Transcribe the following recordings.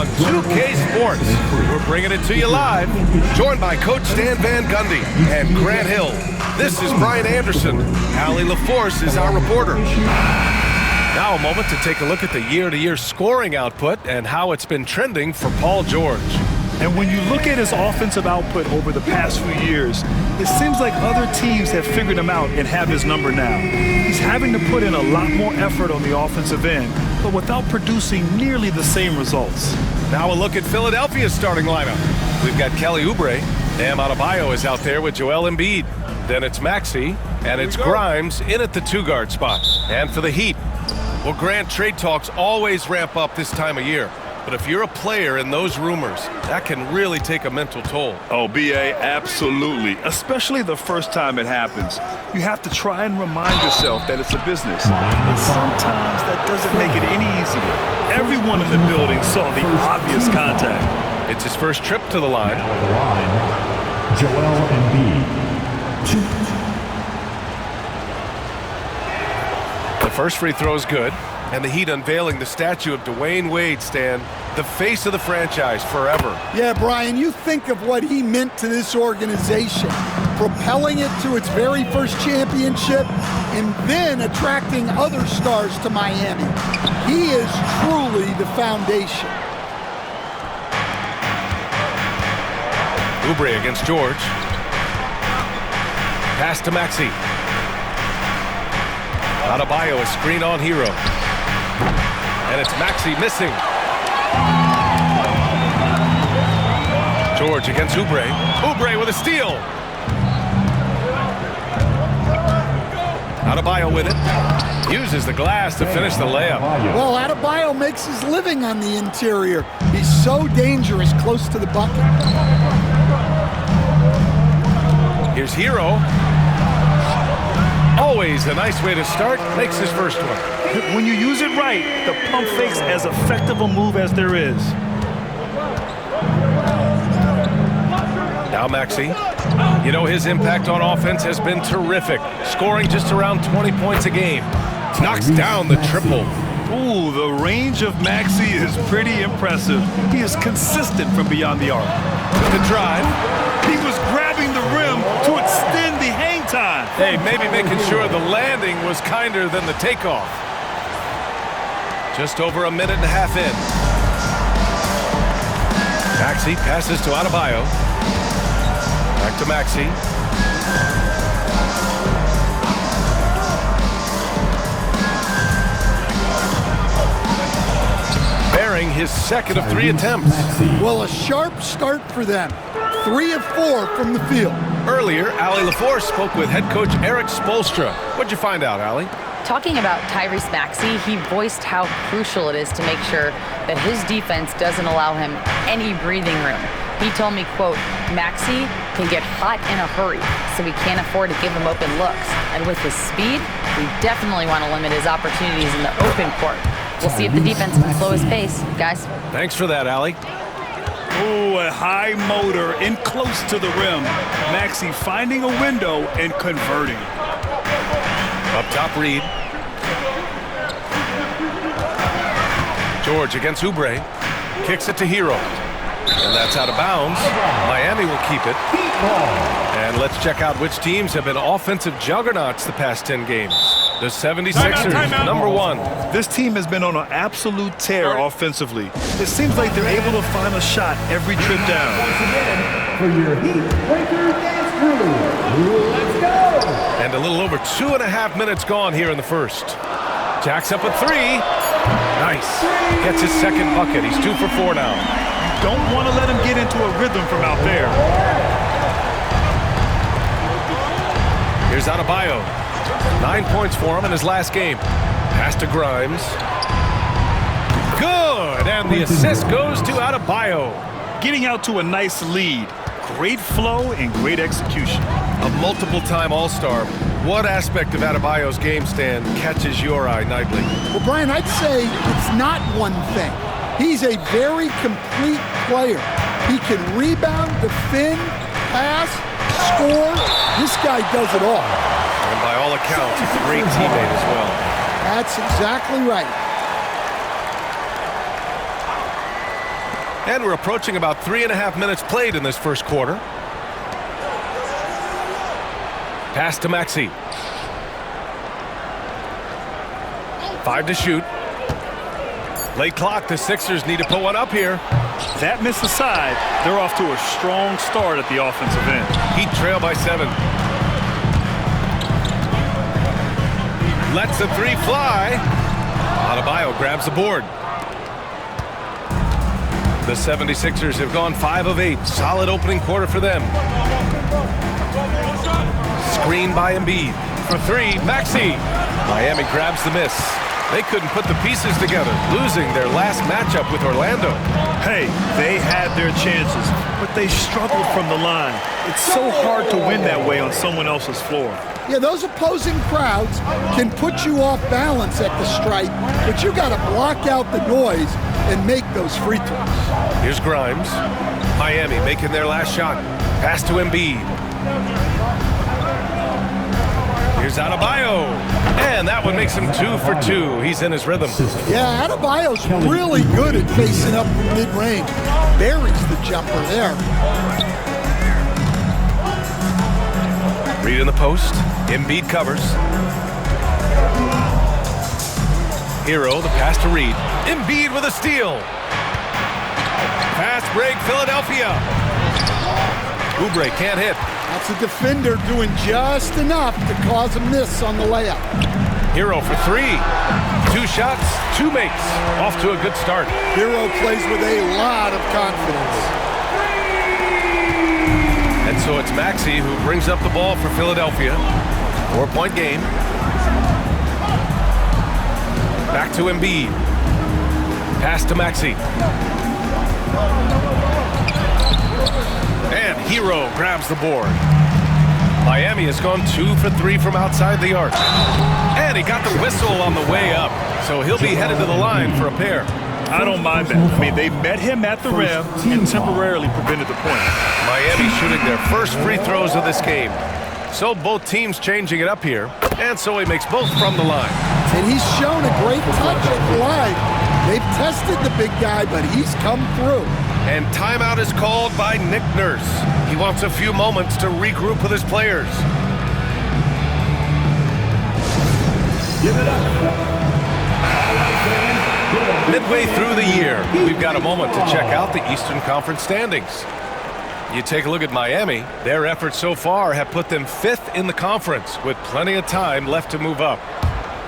on 2K Sports. We're bringing it to you live, joined by Coach Stan Van Gundy and Grant Hill. This is Brian Anderson. Allie LaForce is our reporter. Now a moment to take a look at the year-to-year scoring output and how it's been trending for Paul George. And when you look at his offensive output over the past few years, it seems like other teams have figured him out and have his number now. He's having to put in a lot more effort on the offensive end, but without producing nearly the same results. Now a look at Philadelphia's starting lineup. We've got Kelly Oubre. Bam Adebayo is out there with Joel Embiid. Then it's Maxey, and it's Grimes in at the two-guard spot. And for the Heat, well, Grant, trade talks always ramp up this time of year. But if you're a player in those rumors, that can really take a mental toll. Oh, B.A., absolutely. Especially the first time it happens. You have to try and remind yourself that it's a business. But sometimes that doesn't make it any easier. Everyone in the building saw the obvious contact. It's his first trip to the line. Joel Embiid. The first free throw is good. And the Heat unveiling the statue of Dwayne Wade, Stan, the face of the franchise forever. Yeah, Brian, you think of what he meant to this organization, propelling it to its very first championship and then attracting other stars to Miami. He is truly the foundation. Oubre against George. Pass to Maxey. Adebayo, a screen on Hero. And it's Maxey missing. George against Oubre. Oubre with a steal. Adebayo with it. Uses the glass to finish the layup. Well, Adebayo makes his living on the interior. He's so dangerous close to the bucket. Here's Hero. Always a nice way to start. Makes his first one. When you use it right, the pump fake's as effective a move as there is. Now Maxey. You know, his impact on offense has been terrific, scoring just around 20 points a game. Knocks down the triple. Ooh, the range of Maxey is pretty impressive. He is consistent from beyond the arc. With the drive. He was grabbing the rim to extend the hang time. Hey, maybe making sure the landing was kinder than the takeoff. Just over a minute and a half in. Maxey passes to Adebayo. Back to Maxey. Bearing his second of 3 attempts. Well, a sharp start for them. 3 of 4 from the field. Earlier, Allie LaForce spoke with head coach Eric Spoelstra. What'd you find out, Allie? Talking about Tyrese Maxey, he voiced how crucial it is to make sure that his defense doesn't allow him any breathing room. He told me, quote, Maxey can get hot in a hurry, so we can't afford to give him open looks. And with his speed, we definitely want to limit his opportunities in the open court. We'll see if the defense can slow his pace, guys. Thanks for that, Allie. Ooh, a high motor in close to the rim. Maxey finding a window and converting. Up top, Reed. George against Oubre. Kicks it to Hero. And that's out of bounds. Miami will keep it. And let's check out which teams have been offensive juggernauts the past 10 games. The 76ers, number 1. This team has been on an absolute tear offensively. It seems like they're able to find a shot every trip down. For your Heat Breakers dance crew, let's go! And a little over 2.5 minutes gone here in the first. Jacks up a 3. Nice. Gets his second bucket. He's 2 for 4 now. You don't want to let him get into a rhythm from out there. Here's Adebayo. 9 points for him in his last game. Pass to Grimes. Good, and the assist goes to Adebayo. Getting out to a nice lead. Great flow and great execution. A multiple-time All-Star. What aspect of Adebayo's game, Stan, catches your eye nightly? Well, Brian, I'd say it's not one thing. He's a very complete player. He can rebound, defend, pass, score. This guy does it all. And by all accounts, he's a great teammate as well. That's exactly right. And we're approaching about 3.5 minutes played in this first quarter. Pass to Maxey. 5 to shoot. Late clock, the Sixers need to put one up here. That miss aside, they're off to a strong start at the offensive end. Heat trail by 7. Lets the 3 fly. Adebayo grabs the board. The 76ers have gone 5 of 8. Solid opening quarter for them. Screen by Embiid. For 3, Maxey. Miami grabs the miss. They couldn't put the pieces together, losing their last matchup with Orlando. Hey, they had their chances, but they struggled from the line. It's so hard to win that way on someone else's floor. Yeah, those opposing crowds can put you off balance at the stripe, but you got to block out the noise and make those free throws. Here's Grimes. Miami making their last shot. Pass to Embiid. Here's Adebayo. And that one makes him 2 for 2. He's in his rhythm. Yeah, Adebayo's really good at facing up from mid-range. Buries the jumper there. Reed in the post. Embiid covers. Hero, the pass to Reed. Embiid with a steal. Fast break, Philadelphia. Oubre can't hit. That's a defender doing just enough to cause a miss on the layup. Hero for 3. 2 shots, 2 makes. Off to a good start. Hero plays with a lot of confidence. And so it's Maxey who brings up the ball for Philadelphia. 4-point game. Back to Embiid. Pass to Maxey. And Hero grabs the board. Miami has gone 2 for 3 from outside the arc. And he got the whistle on the way up. So he'll be headed to the line for a pair. I don't mind that. I mean, they met him at the rim and temporarily prevented the point. Miami shooting their first free throws of this game. So both teams changing it up here. And so he makes both from the line. And he's shown a great touch at the line. They've tested the big guy, but he's come through. And timeout is called by Nick Nurse. He wants a few moments to regroup with his players. Give it up. Midway through the year, we've got a moment to check out the Eastern Conference standings. You take a look at Miami. Their efforts so far have put them 5th in the conference with plenty of time left to move up.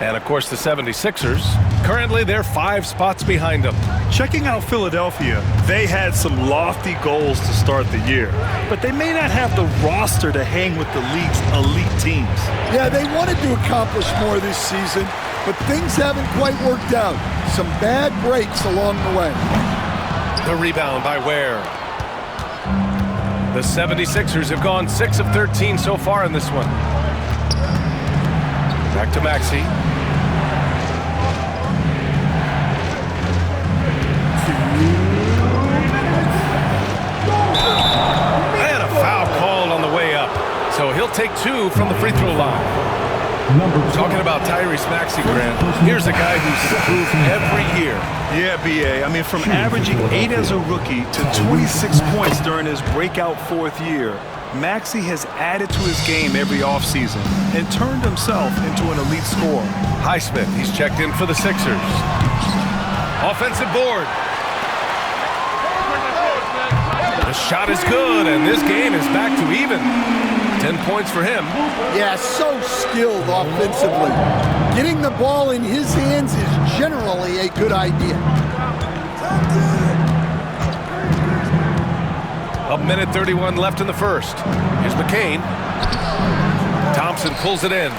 And, of course, the 76ers, currently they're 5 spots behind them. Checking out Philadelphia, they had some lofty goals to start the year, but they may not have the roster to hang with the league's elite teams. Yeah, they wanted to accomplish more this season, but things haven't quite worked out. Some bad breaks along the way. The rebound by Ware. The 76ers have gone 6 of 13 so far in this one. Back to Maxey. And a foul called on the way up. So he'll take 2 from the free throw line. Talking about Tyrese Maxey, Grant, here's a guy who's improved every year. Yeah, B.A. I mean, from averaging 8 as a rookie to 26 points during his breakout 4th year, Maxey has added to his game every offseason and turned himself into an elite scorer. Highsmith, he's checked in for the Sixers. Offensive board. The shot is good, and this game is back to even. 10 points for him. Yeah, so skilled offensively. Getting the ball in his hands is generally a good idea. A minute 31 left in the first. Here's McCain. Thompson pulls it in.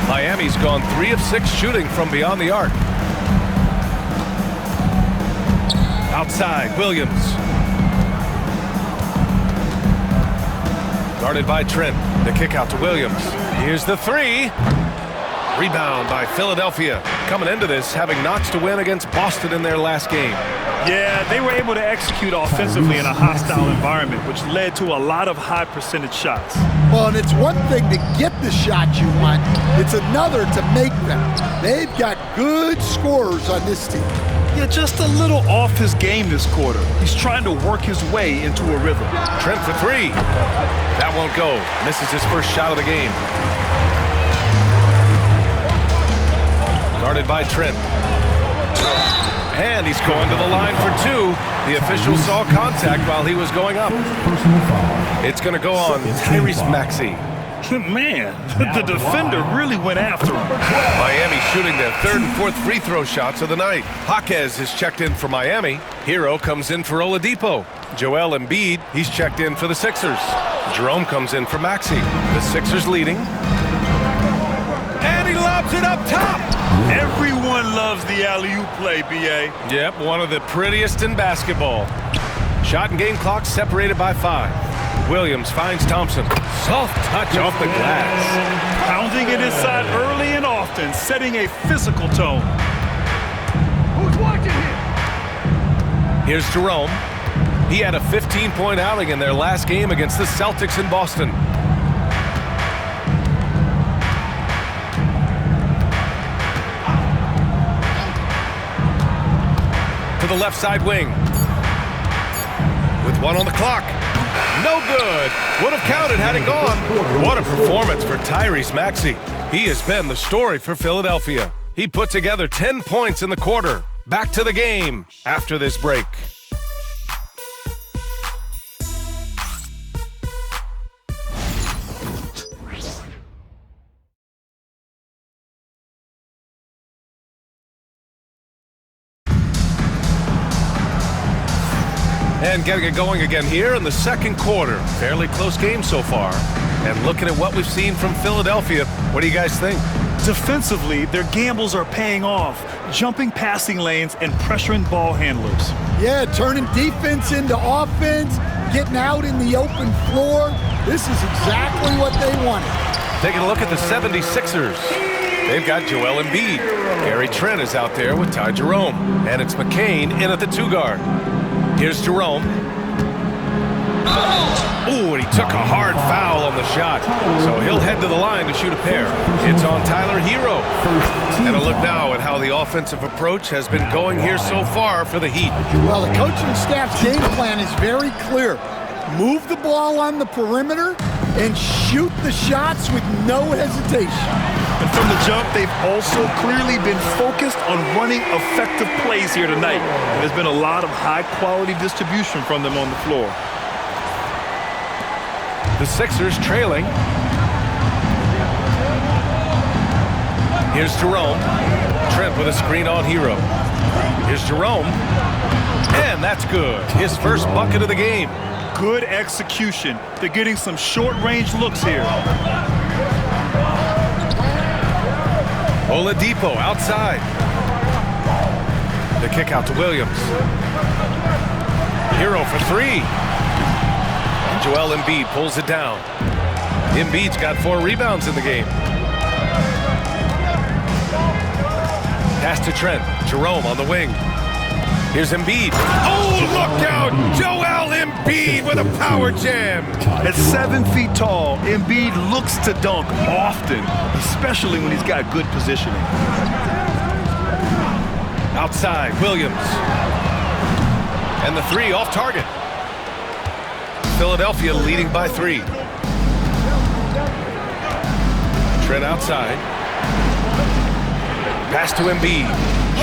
Miami's gone 3 of 6 shooting from beyond the arc. Outside, Williams. Guarded by Trent. The kick out to Williams. Here's the 3. Rebound by Philadelphia. Coming into this, having notched to win against Boston in their last game. Yeah, they were able to execute offensively in a hostile environment, which led to a lot of high percentage shots. Well, and it's one thing to get the shots you want. It's another to make them. They've got good scorers on this team. Yeah, just a little off his game this quarter. He's trying to work his way into a rhythm. Trent for three. That won't go. Misses his first shot of the game. Guarded by Trent. And he's going to the line for two. The official saw contact while he was going up. It's going to go on Tyrese Maxey. Man, the defender really went after him. Miami shooting their third and fourth free throw shots of the night. Jaquez is checked in for Miami. Hero comes in for Oladipo. Joel Embiid, he's checked in for the Sixers. Jerome comes in for Maxey. The Sixers leading. And he lobs it up top. Everyone loves the alley-oop play, B.A. Yep, one of the prettiest in basketball. Shot and game clock separated by 5. Williams finds Thompson. Soft touch off the glass. Pounding it inside early and often, setting a physical tone. Who's watching here? Here's Jerome. He had a 15-point outing in their last game against the Celtics in Boston. To the left side wing. With 1 on the clock. No good. Would have counted had it gone. What a performance for Tyrese Maxey. He has been the story for Philadelphia. He put together 10 points in the quarter. Back to the game after this break. And getting it going again here in the second quarter. Fairly close game so far. And looking at what we've seen from Philadelphia, what do you guys think? Defensively, their gambles are paying off, jumping passing lanes and pressuring ball handlers. Yeah, turning defense into offense, getting out in the open floor. This is exactly what they wanted. Taking a look at the 76ers. They've got Joel Embiid. Gary Trent is out there with Ty Jerome. And it's McCain in at the 2 guard. Here's Jerome. Ooh, and he took a hard foul on the shot. So he'll head to the line to shoot a pair. It's on Tyler Hero. And a look now at how the offensive approach has been going here so far for the Heat. Well, the coaching staff's game plan is very clear. Move the ball on the perimeter and shoot the shots with no hesitation. And from the jump, they've also clearly been focused on running effective plays here tonight. There's been a lot of high-quality distribution from them on the floor. The Sixers trailing. Here's Jerome. Trent with a screen on Hero. Here's Jerome. And that's good. His first bucket of the game. Good execution. They're getting some short-range looks here. Oladipo outside. The kick out to Williams. Hero for 3. And Joel Embiid pulls it down. Embiid's got 4 rebounds in the game. Pass to Trent. Jerome on the wing. Here's Embiid. Oh, look out! Joel Embiid with a power jam. At 7 feet tall, Embiid looks to dunk often, especially when he's got good positioning. Outside, Williams. And the 3 off target. Philadelphia leading by 3. Trent outside. Pass to Embiid.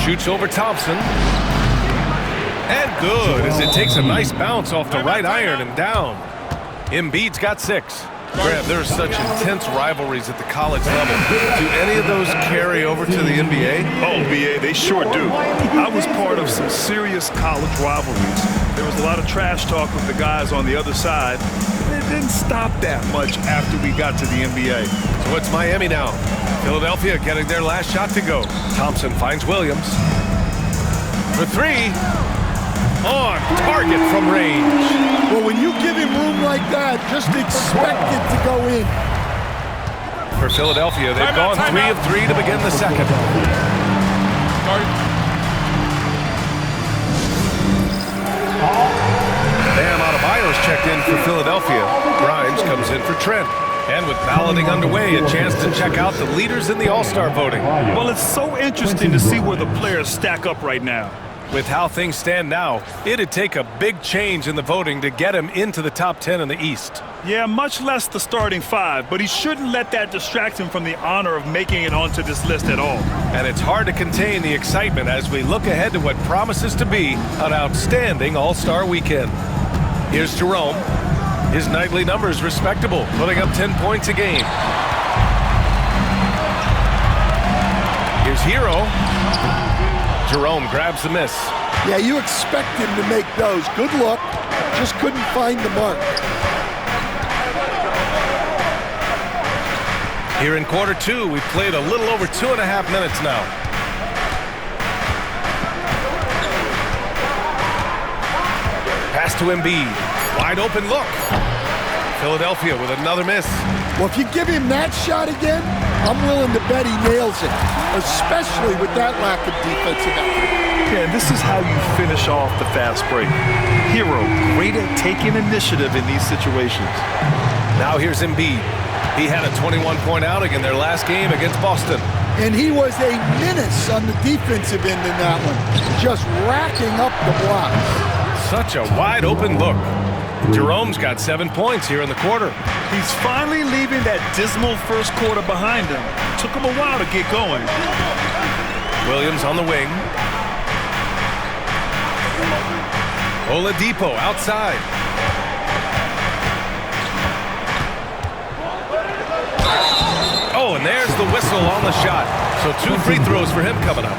Shoots over Thompson. And good, as it takes a nice bounce off the right iron and down. Embiid's got 6. Grant, there's such intense rivalries at the college level. Do any of those carry over to the NBA? Oh, BA, they sure do. I was part of some serious college rivalries. There was a lot of trash talk with the guys on the other side. It didn't stop that much after we got to the NBA. So it's Miami now. Philadelphia getting their last shot to go. Thompson finds Williams. For 3. On target from range. Well, when you give him room like that, just expect it to go in. For Philadelphia, they've gone 3 of 3 to begin the second. Bam Adebayo's checked in for Philadelphia. Grimes comes in for Trent. And with balloting underway, a chance to check out the leaders in the All-Star voting. Well, it's so interesting to see where the players stack up right now. With how things stand now, it'd take a big change in the voting to get him into the top 10 in the East. Yeah, much less the starting 5, but he shouldn't let that distract him from the honor of making it onto this list at all. And it's hard to contain the excitement as we look ahead to what promises to be an outstanding All-Star weekend. Here's Jerome. His nightly numbers respectable, putting up 10 points a game. Here's Hero. Jerome grabs the miss. Yeah, you expect him to make those. Good look, just couldn't find the mark. Here in quarter 2, we've played a little over 2.5 minutes now. Pass to Embiid. Wide open look. Philadelphia with another miss. Well, if you give him that shot again, I'm willing to bet he nails it, especially with that lack of defensive effort. Yeah, and this is how you finish off the fast break. Hero, great at taking initiative in these situations. Now here's Embiid. He had a 21-point outing in their last game against Boston. And he was a menace on the defensive end in that one, just racking up the blocks. Such a wide open look. Jerome's got 7 points here in the quarter. He's finally leaving that dismal first quarter behind him. Took him a while to get going. Williams on the wing. Oladipo outside. Oh, and there's the whistle on the shot. So 2 free throws for him coming up.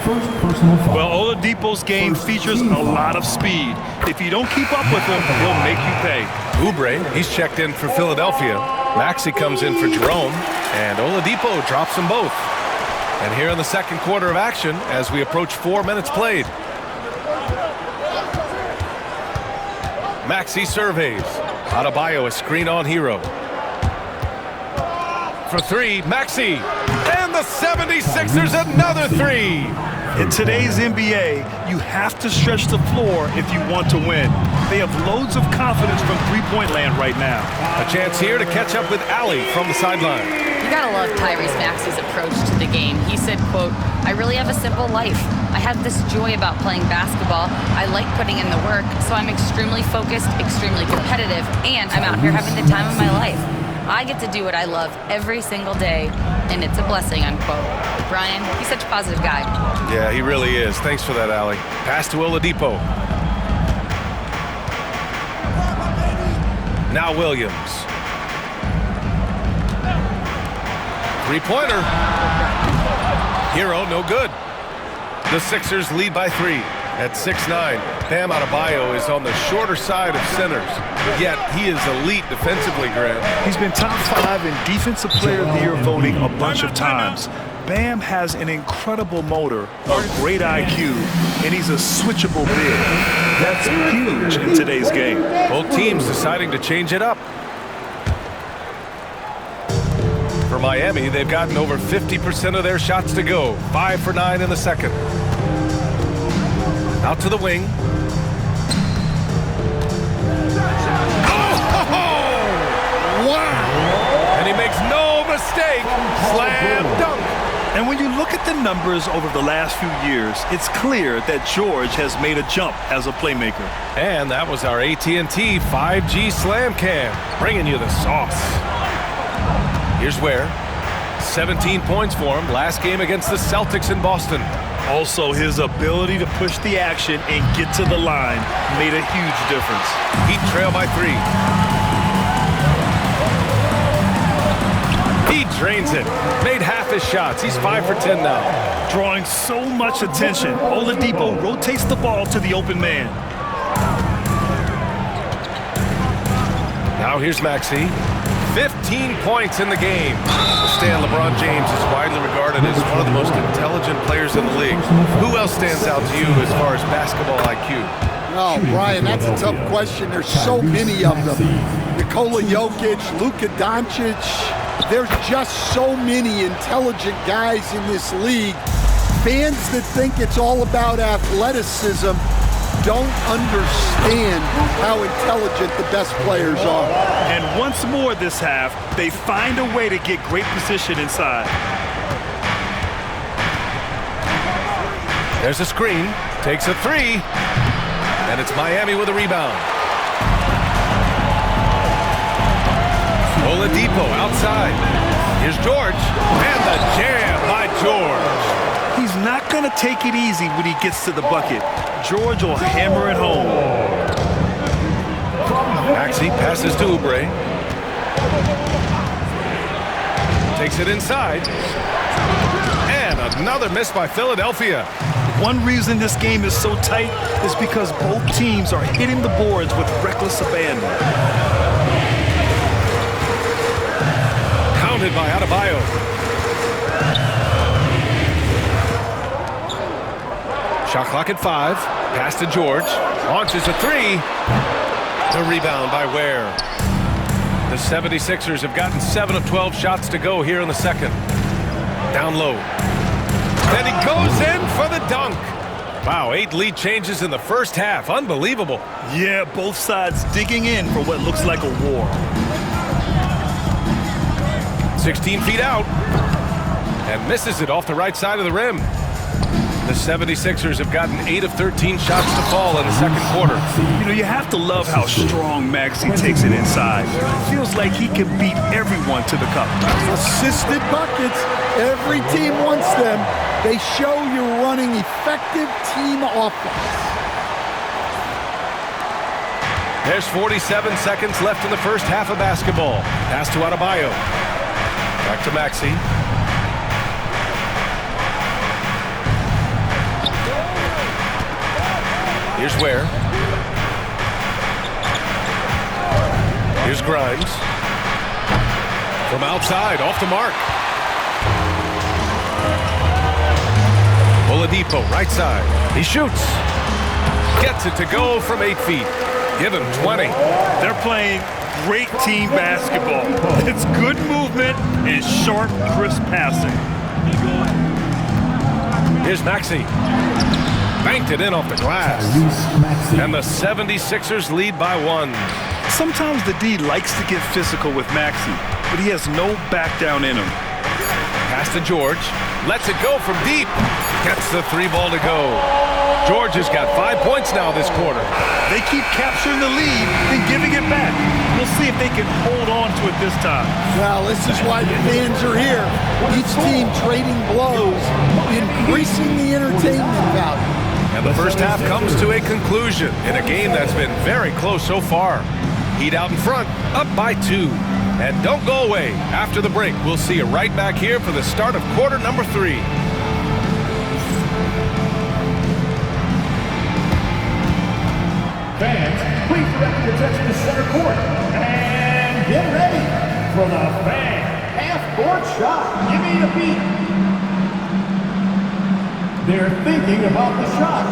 First personal foul. Well, Oladipo's game features a lot of speed. If you don't keep up with him, he'll make you pay. Oubre, he's checked in for Philadelphia. Maxey comes in for Jerome. And Oladipo drops them both. And here in the second quarter of action as we approach 4 minutes played. Maxey surveys. Adebayo a screen on Hero. For 3, Maxey. And the 76ers another 3. In today's NBA, you have to stretch the floor if you want to win. They have loads of confidence from three-point land right now. A chance here to catch up with Allie from the sideline. You gotta love Tyrese Maxey's approach to the game. He said, quote, "I really have a simple life. I have this joy about playing basketball. I like putting in the work, so I'm extremely focused, extremely competitive, and I'm out here having the time of my life. I get to do what I love every single day, and it's a blessing," unquote. Brian, he's such a positive guy. Yeah, he really is. Thanks for that, Allie. Pass to Oladipo. Now Williams. Three-pointer. Hero, no good. The Sixers lead by 3 at 6'9". Bam Adebayo is on the shorter side of centers, yet he is elite defensively, Grant. He's been top 5 in Defensive Player of the Year voting a bunch of times. Bam has an incredible motor, a great IQ, and he's a switchable big. That's huge in today's game. Both teams deciding to change it up. For Miami, they've gotten over 50% of their shots to go. 5 for 9 in the second. Out to the wing. Oh! Wow! And he makes no mistake. Slam dunk. And when you look at the numbers over the last few years, it's clear that George has made a jump as a playmaker. And that was our AT&T 5G Slam Cam, bringing you the sauce. Here's Ware. 17 points for him last game against the Celtics in Boston. Also, his ability to push the action and get to the line made a huge difference. Heat trail by 3. He drains it. Made half his shots. He's 5 for 10 now. Drawing so much attention, Oladipo rotates the ball to the open man. Now here's Maxey. 15 points in the game. Stan, LeBron James is widely regarded as one of the most intelligent players in the league. Who else stands out to you as far as basketball IQ? Oh, Brian, that's a tough question. There's so many of them. Nikola Jokic, Luka Doncic. There's just so many intelligent guys in this league. Fans that think it's all about athleticism don't understand how intelligent the best players are. And once more this half, they find a way to get great position inside. There's a screen. Takes a three. And it's Miami with a rebound. Oladipo outside. Here's George. And the jam by George. He's not going to take it easy when he gets to the bucket. George will hammer it home. Maxey passes to Oubre. Takes it inside. And another miss by Philadelphia. One reason this game is so tight is because both teams are hitting the boards with reckless abandon. Counted by Adebayo. Shot clock at 5. Pass to George. Launches a three. The rebound by Ware. The 76ers have gotten 7 of 12 shots to go here in the second. Down low. Then he goes in for the dunk. Wow, 8 lead changes in the first half. Unbelievable. Yeah, both sides digging in for what looks like a war. 16 feet out. And misses it off the right side of the rim. The 76ers have gotten 8 of 13 shots to fall in the second quarter. You know, you have to love how strong Maxey takes it inside. It feels like he can beat everyone to the cup. Assisted buckets. Every team wants them. They show you're running effective team offense. There's 47 seconds left in the first half of basketball. Pass to Adebayo. Back to Maxey. Here's Ware. Here's Grimes. From outside, off the mark. Oladipo, right side. He shoots. Gets it to go from 8 feet. Give him 20. They're playing great team basketball. It's good movement and sharp, crisp passing. Here's Maxey. Banked it in off the glass. And the 76ers lead by 1. Sometimes the D likes to get physical with Maxey, but he has no back down in him. Pass to George. Lets it go from deep. Gets the 3 ball to go. George has got 5 points now this quarter. They keep capturing the lead and giving it back. We'll see if they can hold on to it this time. Well, this is why the fans are here. Each team trading blows, increasing the entertainment value. And the first half comes to a conclusion in a game that's been very close so far. Heat out in front, up by 2. And don't go away. After the break, we'll see you right back here for the start of quarter number 3. Fans, please direct your attention to center court. And get ready for the fan half-court shot. Give me a beat. They're thinking about the shot.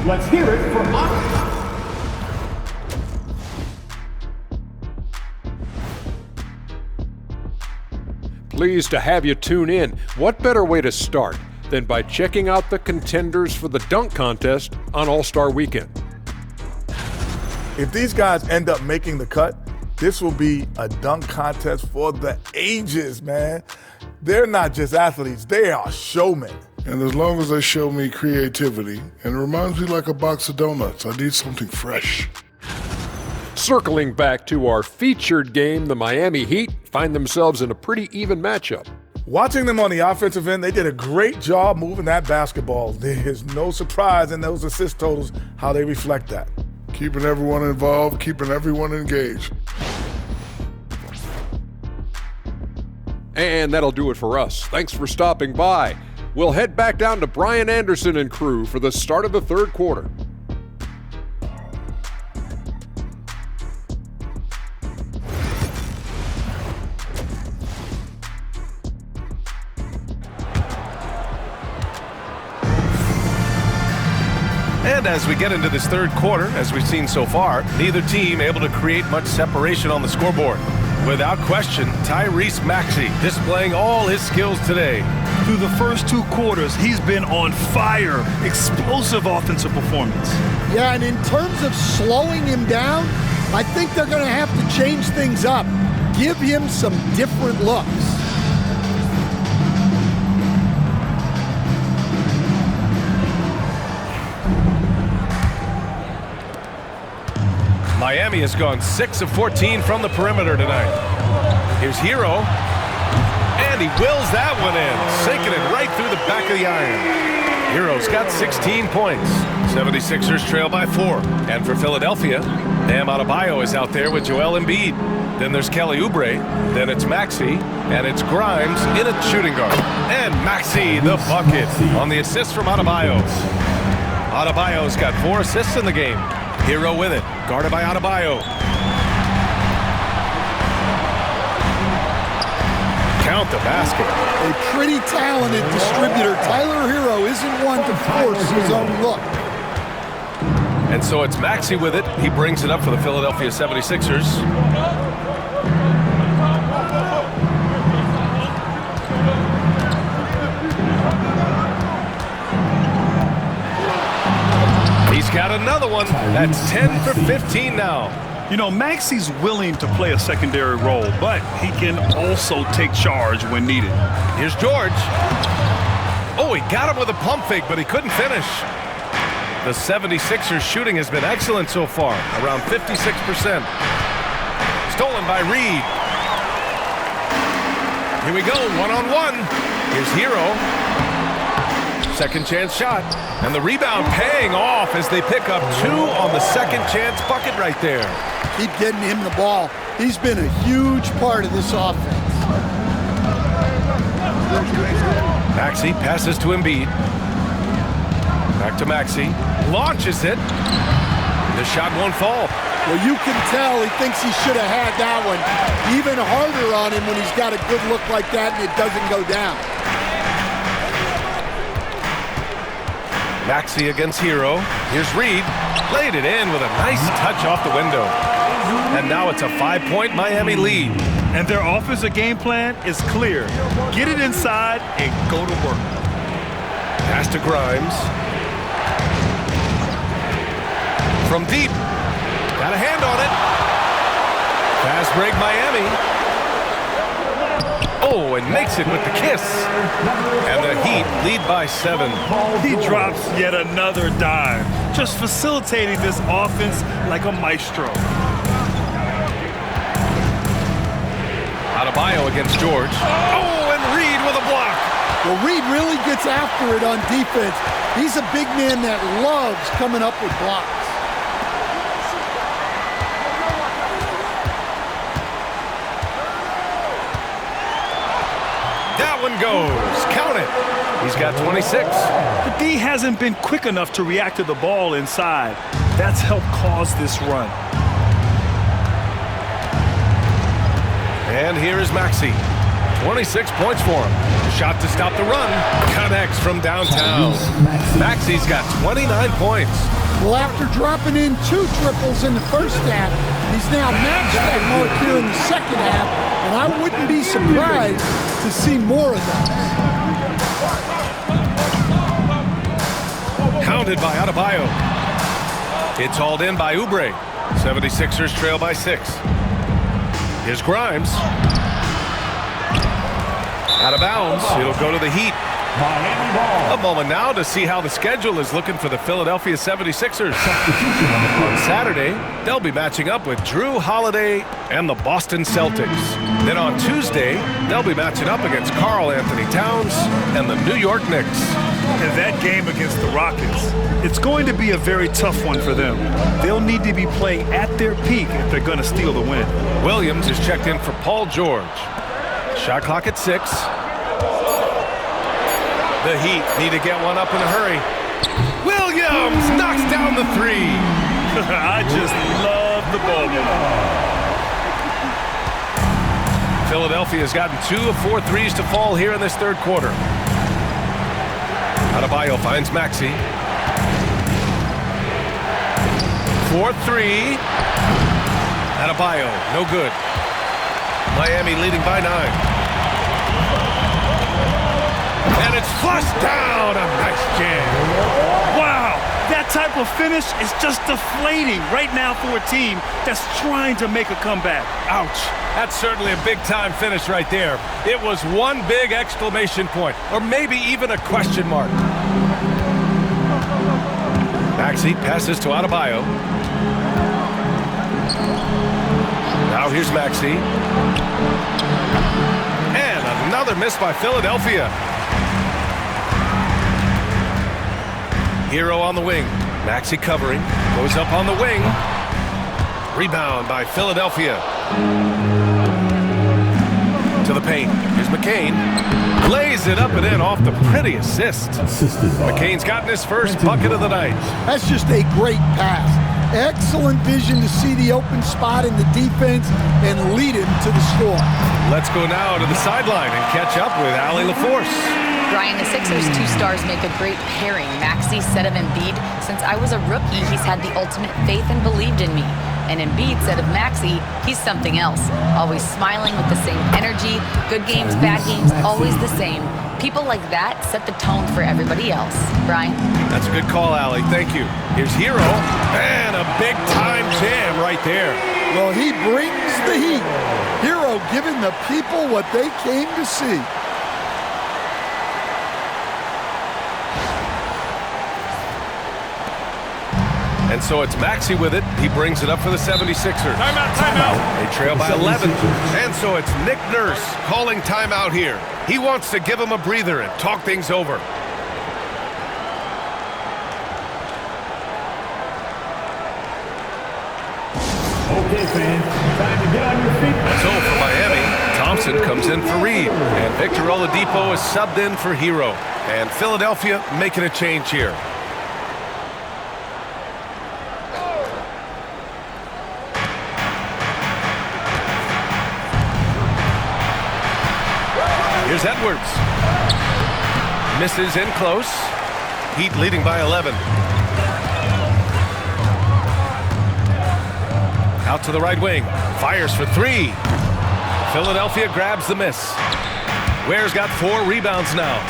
Let's hear it for R. Pleased to have you tune in. What better way to start than by checking out the contenders for the dunk contest on All-Star Weekend? If these guys end up making the cut, this will be a dunk contest for the ages, man. They're not just athletes, they are showmen. And as long as they show me creativity, and it reminds me like a box of donuts, I need something fresh. Circling back to our featured game, the Miami Heat find themselves in a pretty even matchup. Watching them on the offensive end, they did a great job moving that basketball. There's no surprise in those assist totals, how they reflect that. Keeping everyone involved, keeping everyone engaged. And that'll do it for us. Thanks for stopping by. We'll head back down to Brian Anderson and crew for the start of the third quarter. And as we get into this third quarter, as we've seen so far, neither team able to create much separation on the scoreboard. Without question, Tyrese Maxey displaying all his skills today. Through the first 2 quarters, he's been on fire. Explosive offensive performance. Yeah, and in terms of slowing him down, I think they're going to have to change things up. Give him some different looks. Miami has gone 6 of 14 from the perimeter tonight. Here's Hero. And he wills that one in, sinking it right through the back of the iron. Hero's got 16 points. 76ers trail by 4. And for Philadelphia, Bam Adebayo is out there with Joel Embiid. Then there's Kelly Oubre. Then it's Maxey. And it's Grimes in a shooting guard. And Maxey, the bucket, on the assist from Adebayo. Adebayo's got 4 assists in the game. Hero with it, guarded by Adebayo. Count the basket. A pretty talented distributor. Tyler Hero isn't one to force his own look. And so it's Maxey with it. He brings it up for the Philadelphia 76ers. He's got another one. That's 10 for 15 now. You know, Maxey's willing to play a secondary role, but he can also take charge when needed. Here's George. Oh, he got him with a pump fake, but he couldn't finish. The 76ers shooting has been excellent so far, around 56%. Stolen by Reed. Here we go, one-on-one. Here's Hero. Second chance shot. And the rebound paying off as they pick up 2 on the second chance bucket right there. Keep getting him the ball. He's been a huge part of this offense. Maxey passes to Embiid. Back to Maxey. Launches it. The shot won't fall. Well, you can tell he thinks he should have had that one. Even harder on him when he's got a good look like that and it doesn't go down. Maxey against Hero. Here's Reed. Laid it in with a nice touch off the window. And now it's a 5-point Miami lead. And their offensive game plan is clear. Get it inside and go to work. Pass to Grimes. From deep. Got a hand on it. Fast break Miami. Oh, and makes it with the kiss. And the Heat lead by 7. He drops yet another dime, just facilitating this offense like a maestro. Adebayo against George. Oh, and Reed with a block. Well, Reed really gets after it on defense. He's a big man that loves coming up with blocks. That one goes. Count it. He's got 26. The D hasn't been quick enough to react to the ball inside. That's helped cause this run. And here is Maxey. 26 points for him. Shot to stop the run. Connects from downtown. Maxey's got 29 points. Well, after dropping in 2 triples in the first half, he's now matched that mark here in the second half, and I wouldn't be surprised to see more of that. Counted by Adebayo. It's hauled in by Oubre. 76ers trail by 6. Here's Grimes. Out of bounds. It'll go to the Heat. A moment now to see how the schedule is looking for the Philadelphia 76ers. On Saturday, they'll be matching up with Drew Holiday and the Boston Celtics. Then on Tuesday, they'll be matching up against Karl Anthony Towns and the New York Knicks. And that game against the Rockets, it's going to be a very tough one for them. They'll need to be playing at their peak if they're going to steal the win. Williams is checked in for Paul George. Shot clock at 6. The Heat need to get one up in a hurry. Williams knocks down the 3. I just love the ball movement. Philadelphia's gotten 2 of 4 threes to fall here in this third quarter. Adebayo finds Maxey. 4-3. Adebayo, no good. Miami leading by 9. And it's flushed down. A nice jam. Wow, that's type of finish is just deflating right now for a team that's trying to make a comeback. Ouch. That's certainly a big-time finish right there. It was one big exclamation point, or maybe even a question mark. Maxey passes to Adebayo. Now here's Maxey. And another miss by Philadelphia. Hero on the wing. Maxey covering. Goes up on the wing. Rebound by Philadelphia. To the paint. Here's McCain. Lays it up and in off the pretty assist. McCain's gotten his first bucket of the night. That's just a great pass. Excellent vision to see the open spot in the defense and lead him to the score. Let's go now to the sideline and catch up with Allie LaForce. Brian, the Sixers' two stars make a great pairing. Maxey said of Embiid, since I was a rookie, he's had the ultimate faith and believed in me. And Embiid said of Maxey, he's something else. Always smiling with the same energy. Good games, bad games, always the same. People like that set the tone for everybody else. Brian? That's a good call, Allie. Thank you. Here's Hero. And a big-time jam right there. Well, he brings the heat. Hero giving the people what they came to see. And so it's Maxey with it. He brings it up for the 76ers. Timeout. They trail by 11. And so it's Nick Nurse calling timeout here. He wants to give him a breather and talk things over. Okay, fans, time to get on your feet. So for Miami, Thompson comes in for Reed. And Victor Oladipo is subbed in for Hero. And Philadelphia making a change here. Here's Edwards. Misses in close. Heat leading by 11. Out to the right wing. Fires for three. Philadelphia grabs the miss. Ware's got 4 rebounds now.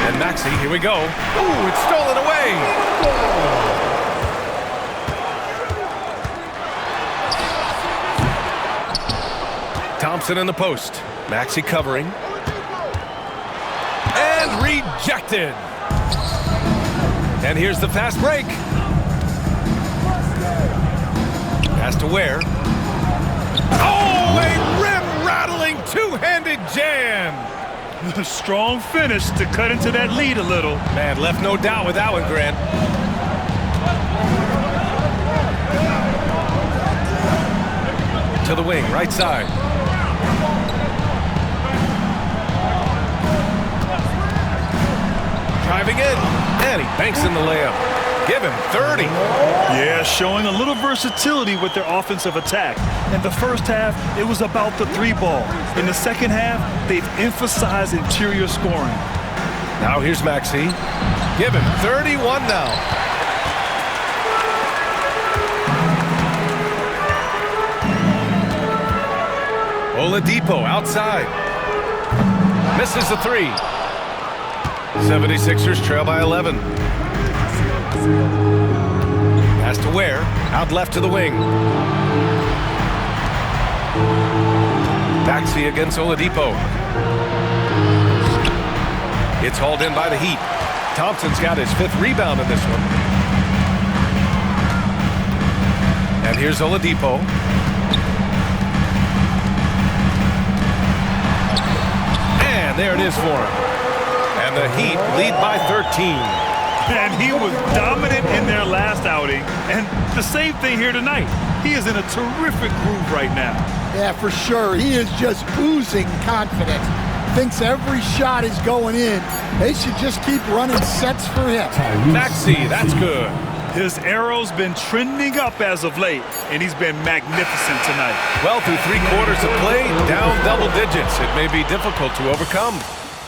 And Maxey, here we go. Ooh, it's stolen away. Thompson in the post. Maxey covering. And rejected. And here's the fast break. Pass to Ware. Oh, a rim-rattling two-handed jam. A strong finish to cut into that lead a little. Man, left no doubt with that one, Grant. To the wing, right side. Driving in, and he banks in the layup. Give him 30. Yeah, showing a little versatility with their offensive attack. In the first half, it was about the 3-ball. In the second half, they've emphasized interior scoring. Now here's Maxey. Give him 31 now. Oladipo outside. Misses the 3. 76ers trail by 11. Pass to Ware. Out left to the wing. Maxey against Oladipo. It's hauled in by the Heat. Thompson's got his 5th rebound in this one. And here's Oladipo. And there it is for him. And the Heat lead by 13. And he was dominant in their last outing. And the same thing here tonight. He is in a terrific groove right now. Yeah, for sure. He is just oozing confidence. Thinks every shot is going in. They should just keep running sets for him. Maxey, that's good. His arrow's been trending up as of late, and he's been magnificent tonight. Well, through 3 quarters of play, down double digits. It may be difficult to overcome.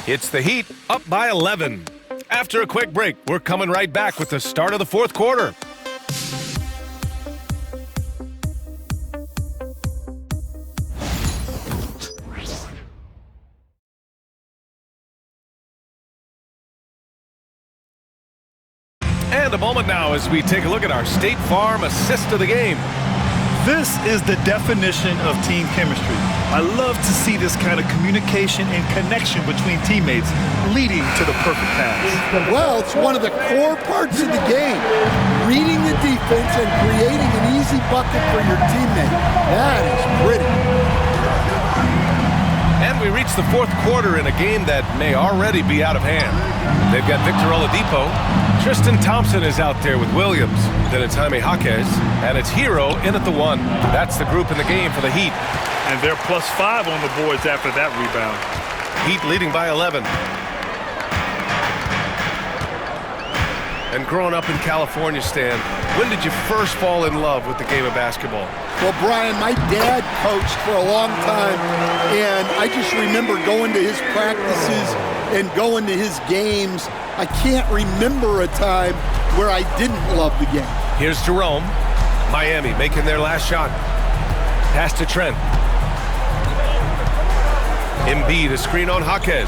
It's the Heat up by 11. After a quick break, we're coming right back with the start of the 4th quarter. And a moment now as we take a look at our State Farm assist of the game. This is the definition of team chemistry. I love to see this kind of communication and connection between teammates leading to the perfect pass. Well, it's one of the core parts of the game. Reading the defense and creating an easy bucket for your teammate. That is pretty. And we reach the fourth quarter in a game that may already be out of hand. They've got Victor Oladipo. Tristan Thompson is out there with Williams. Then it's Jaime Jaquez. And it's Hero in at the 1. That's the group in the game for the Heat. And they're +5 on the boards after that rebound. Heat leading by 11. And growing up in California, Stan, when did you first fall in love with the game of basketball? Well, Brian, my dad coached for a long time, and I just remember going to his practices and going to his games. I can't remember a time where I didn't love the game. Here's Jerome. Miami making their last shot. Pass to Trent. Embiid, a screen on Jaquez.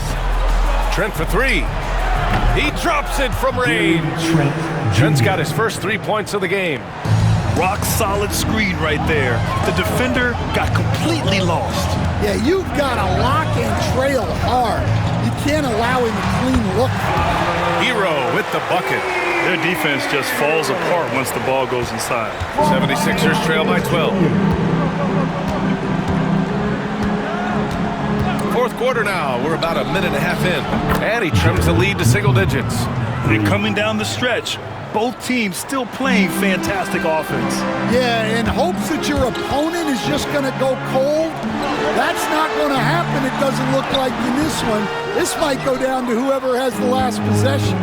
Trent for 3. He drops it from range. Trent's got his first 3 points of the game. Rock solid screen right there. The defender got completely lost. Yeah, you've got to lock and trail hard. You can't allow him a clean look. Hero with the bucket. Their defense just falls apart once the ball goes inside. 76ers trail by 12. Fourth quarter now. We're about a minute and a half in. And he trims the lead to single digits. And coming down the stretch, both teams still playing fantastic offense. Yeah, in hopes that your opponent is just going to go cold. That's not going to happen, it doesn't look like in this one. This might go down to whoever has the last possession.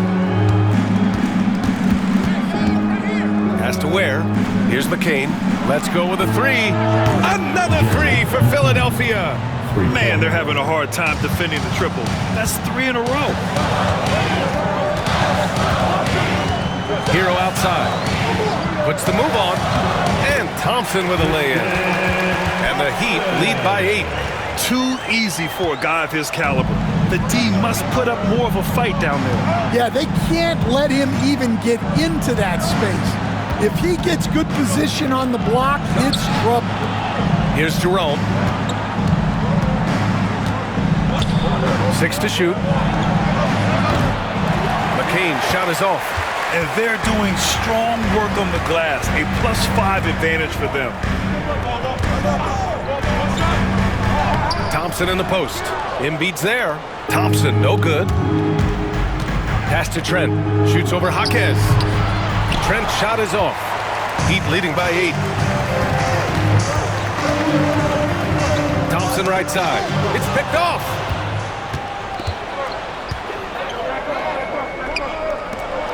Has to Ware. Here's McCain. Let's go with a 3. Another 3 for Philadelphia. Man, they're having a hard time defending the triple. That's 3 in a row. Hero outside. Puts the move on. And Thompson with a lay-in. And the Heat lead by 8. Too easy for a guy of his caliber. The D must put up more of a fight down there. Yeah, they can't let him even get into that space. If he gets good position on the block, it's trouble. Here's Jerome. 6 to shoot. McCain shot is off. And they're doing strong work on the glass. A +5 advantage for them. Thompson in the post. Embiid's there. Thompson, no good. Pass to Trent. Shoots over Jaquez. Trent's shot is off. Heat leading by 8. Thompson right side. It's picked off.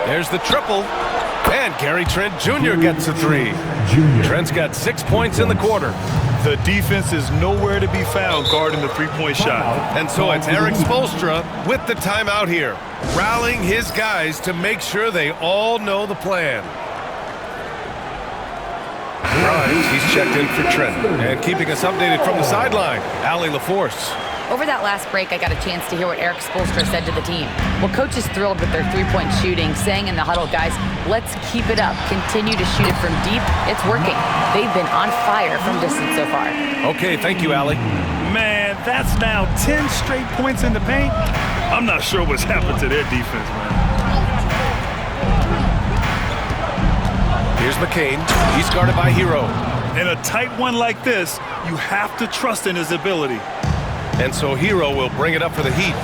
There's the triple. And Gary Trent Jr. gets a 3. Trent's got 6 points in the quarter. The defense is nowhere to be found guarding the three-point shot. And so it's Eric Spoelstra with the timeout here, rallying his guys to make sure they all know the plan. Grimes, he's checked in for Trent. And keeping us updated from the sideline, Allie LaForce. Over that last break, I got a chance to hear what Eric Spoelstra said to the team. Well, coach is thrilled with their three-point shooting, saying in the huddle, guys, let's keep it up. Continue to shoot it from deep. It's working. They've been on fire from distance so far. Okay, thank you, Allie. Man, that's now 10 straight points in the paint. I'm not sure what's happened to their defense, man. Here's McCain. He's guarded by Hero. In a tight one like this, you have to trust in his ability. And so Hero will bring it up for the Heat.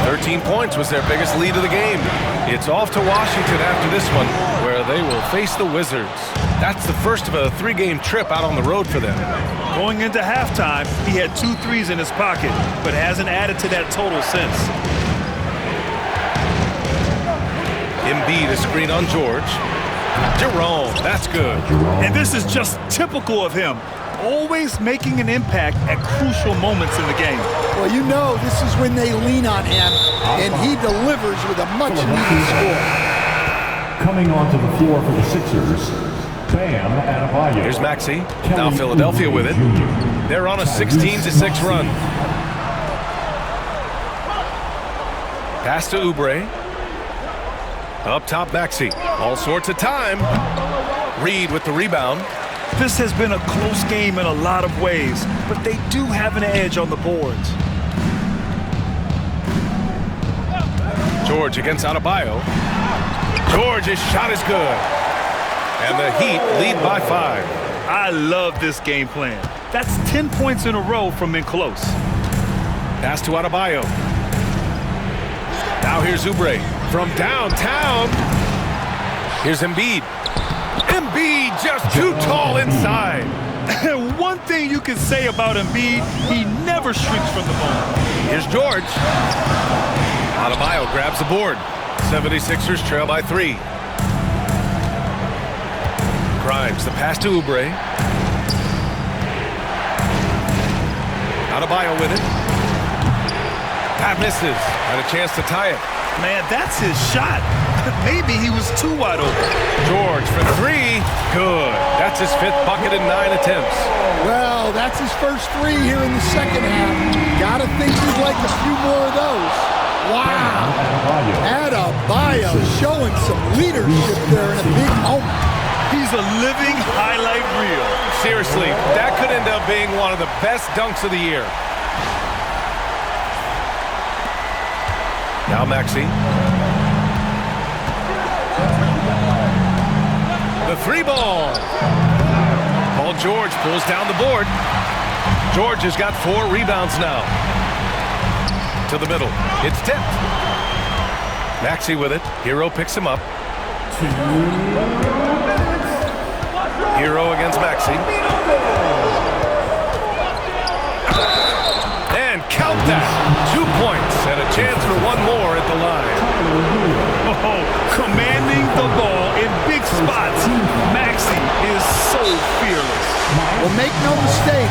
13 points was their biggest lead of the game. It's off to Washington after this one, where they will face the Wizards. That's the first of a 3-game trip out on the road for them. Going into halftime, he had 2 threes in his pocket, but hasn't added to that total since. Embiid, a screen on George. Jerome, that's good. And this is just typical of him. Always making an impact at crucial moments in the game. Well, you know this is when they lean on him, and he delivers with a much-needed score. Coming onto the floor for the Sixers, Bam Adebayo. Here's Maxey. Now Philadelphia with it. They're on a 16-6 run. Pass to Oubre. Up top, Maxey. All sorts of time. Reed with the rebound. This has been a close game in a lot of ways, but they do have an edge on the boards. George against Adebayo. George's shot is good. And the Heat lead by 5. I love this game plan. That's 10 points in a row from in close. Pass to Adebayo. Now here's Oubre from downtown. Here's Embiid. Embiid just too tall inside. One thing you can say about Embiid, he never shrinks from the ball. Here's George. Adebayo grabs the board. 76ers trail by 3. Grimes, the pass to Oubre. Adebayo with it. That misses. Had a chance to tie it. Man, that's his shot. Maybe he was too wide open. George for 3. Good. That's his 5th bucket in 9 attempts. Well, that's his first 3 here in the second half. Gotta think he'd like a few more of those. Wow. Adebayo showing some leadership there in a big moment. He's a living highlight reel. Seriously, that could end up being one of the best dunks of the year. Now Maxey. The 3 ball. Paul George pulls down the board. George has got 4 rebounds now. To the middle. It's tipped. Maxey with it. Hero picks him up. Hero against Maxey. And count that. 2 points and a chance for 1 more at the line. Oh, commanding the ball in big spots. Maxey is so fearless. Well, make no mistake,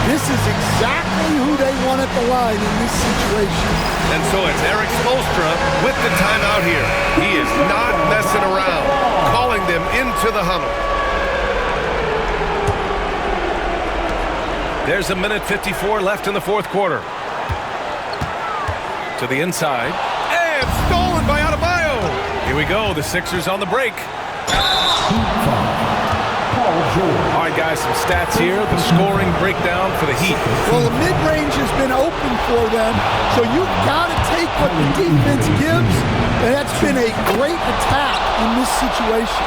this is exactly who they want at the line in this situation. And so it's Eric Spoelstra with the timeout here. He is not messing around, calling them into the huddle. There's a minute 54 left in the 4th quarter. To the inside. And stolen by Adebayo. Here we go. The Sixers on the break. All right, guys, some stats here. The scoring breakdown for the Heat. Well, the mid-range has been open for them, so you've got to take what the defense gives, and that's been a great attack in this situation.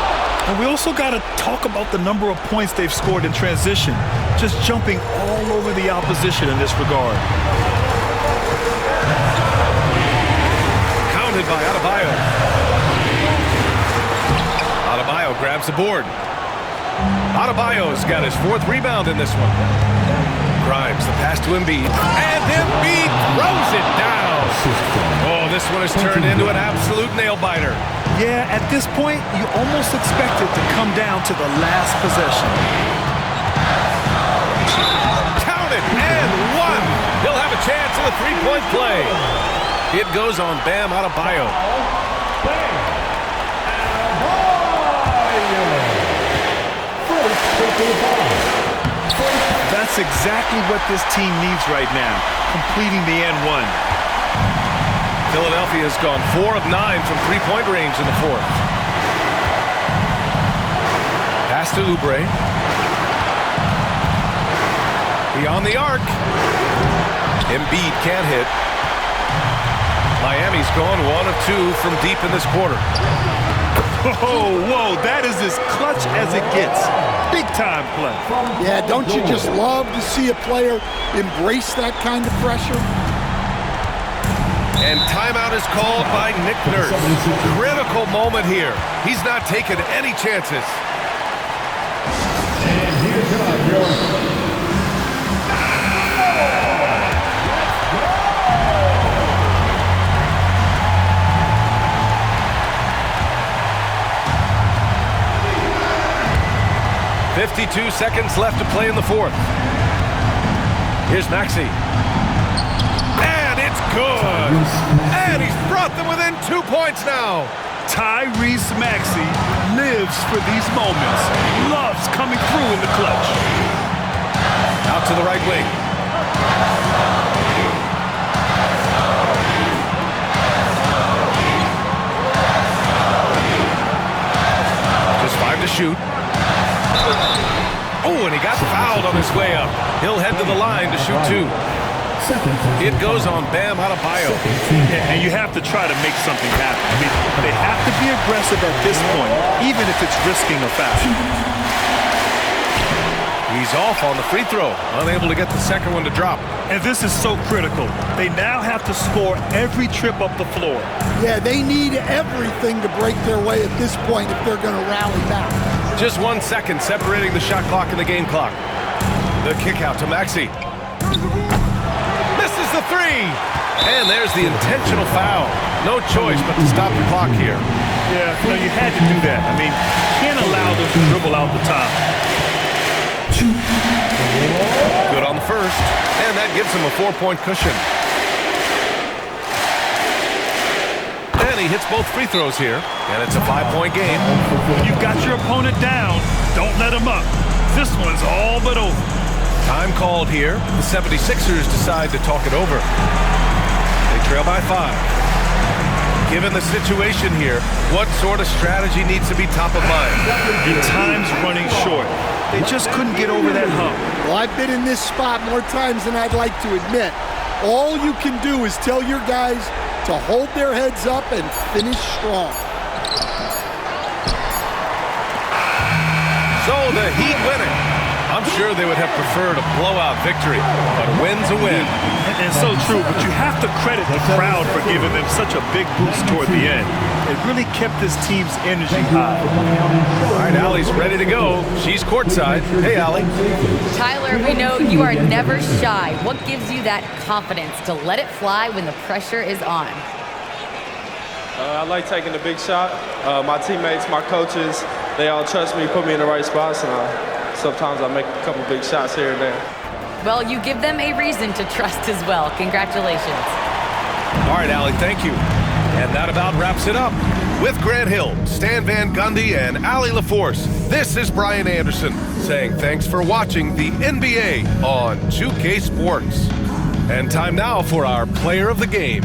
And we also got to talk about the number of points they've scored in transition, just jumping all over the opposition in this regard. Counted by Adebayo. Adebayo grabs the board. Adebayo's got his 4th rebound in this one. Grimes, the pass to Embiid. And Embiid throws it down. Oh, this one has turned into an absolute nail-biter. Yeah, at this point, you almost expect it to come down to the last possession. Count it, and 1. He'll have a chance in the 3-point play. It goes on Bam Adebayo. That's exactly what this team needs right now, completing the N1. Philadelphia has gone 4 of 9 from 3-point range in the 4th. Pass to Oubre. Beyond the arc. Embiid can't hit. Miami's gone 1 of 2 from deep in this quarter. Oh, whoa, that is as clutch as it gets. Big time play. Yeah, don't you just love to see a player embrace that kind of pressure? And timeout is called by Nick Nurse. Critical moment here. He's not taking any chances. And here comes your 52 seconds left to play in the 4th. Here's Maxey. And it's good. And he's brought them within 2 points now. Tyrese Maxey lives for these moments. Loves coming through in the clutch. Out to the right wing. shoot. Oh, and he got fouled on his way up. He'll head to the line to shoot 2. It goes on Bam Adebayo. And you have to try to make something happen. I mean, they have to be aggressive at this point, even if it's risking a foul. He's off on the free throw, unable to get the second one to drop. And this is so critical. They now have to score every trip up the floor. Yeah, they need everything to break their way at this point if they're going to rally back. Just 1 second separating the shot clock and the game clock. The kick out to Maxey. Misses the 3. And there's the intentional foul. No choice but to stop the clock here. Yeah, you had to do that. I mean, you can't allow them to dribble out the top. Good on the first, and that gives him a 4-point cushion. And he hits both free throws here, and it's a 5-point game. You've got your opponent down. Don't let him up. This one's all but over. Time called here. The 76ers decide to talk it over. They trail by 5. Given the situation here, what sort of strategy needs to be top of mind? Your time's running short. They just couldn't get over that hump. Well, I've been in this spot more times than I'd like to admit. All you can do is tell your guys to hold their heads up and finish strong. So the Heat winning. I'm sure they would have preferred a blowout victory, but a win's a win. And so true, but you have to credit the crowd for giving them such a big boost toward the end. It really kept this team's energy high. All right, Allie's ready to go. She's courtside. Hey, Allie. Tyler, we know you are never shy. What gives you that confidence to let it fly when the pressure is on? I like taking the big shot. My teammates, my coaches, they all trust me, put me in the right spots, and sometimes I make a couple big shots here and there. Well, you give them a reason to trust as well. Congratulations. All right, Allie, thank you. And that about wraps it up. With Grant Hill, Stan Van Gundy, and Allie LaForce, this is Brian Anderson saying thanks for watching the NBA on 2K Sports. And time now for our player of the game.